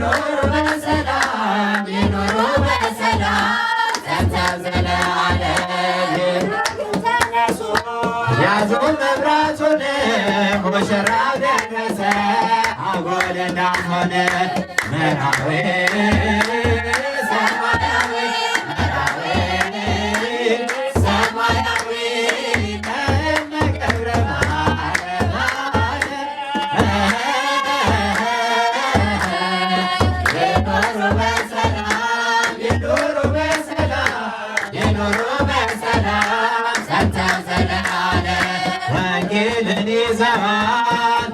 ይኑሩ በሰላም ይኑሩ በሰላም ጸንተው ዘለዓለም ያዙ መብራቱን ሙሽራው ደረሰ አጎል እንዳልሆነ መራዊ ሰማያዊ መራዊ ሰማያዊ ገብረ ይኑሩ በሰላም ይኑሩ በሰላም ይኑሩ በሰላም ጸንተው ዘለዓለም ወንጌልን ይዘዋል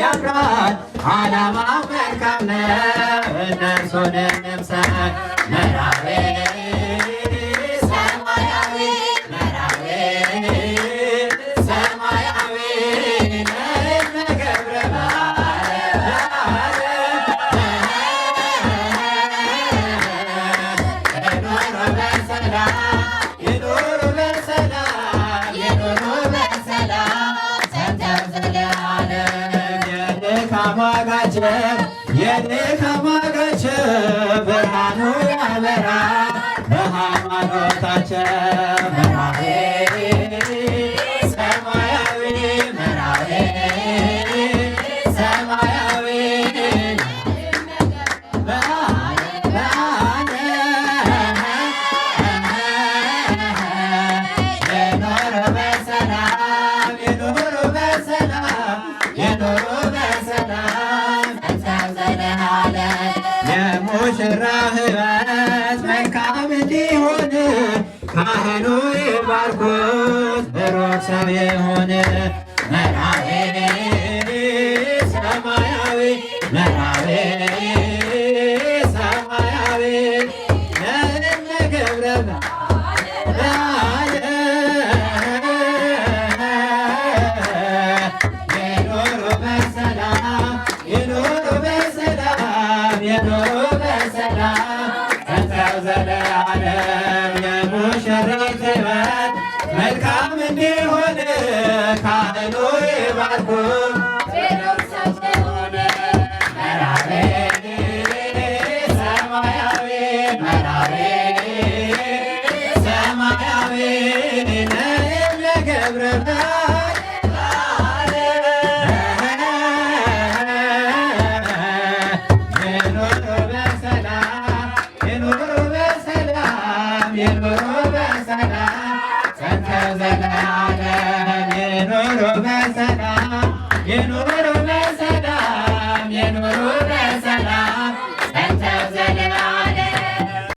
ያምራል ዓላማው መልካም ነው እነርሱን እንምሰል መራዊ ሰማያዊ መራዊ ሰማያዊ እነ ገብረ ይኑሩ በሰላም ይኑሩ በሰላም ይኑሩ በሰላም ጸንተው ዘለዓለም የድካም ዋጋቸው ብርሃኑ ያበራ በሃይማኖታቸው መራዊ ሰማያዊ መራዊ ሰማያዊ ይኑሩ በሰላም ይኑሩ በሰላም ይኑሩ በሰላም ጸንተው ዘለዓለም የሙሽራ ሕይወት መልካም እንዲሆን ካህኑ ይባርኩት ብሩክ ሰው የሆነ መራዊ ሰማያዊ መራዊ ሰማያዊ እነ ገብረ ይኑሩ በሰላም ይኑሩ በሰላም ይኑሩ በሰላም ጸንተው ዘለዓለም የሙሽሪት ሕይወት መልካም እንዲሆን ካህኑ ይባርኩ ብሩክ ሰው የሆነ መራዊ ሰማያዊ መራዊ ሰማያዊ እነ ገብረ ይኑሩ በሰላም ይኑሩ በሰላም ይኑሩ በሰላም ጸንተው ዘለዓለም ይኑሩ በሰላም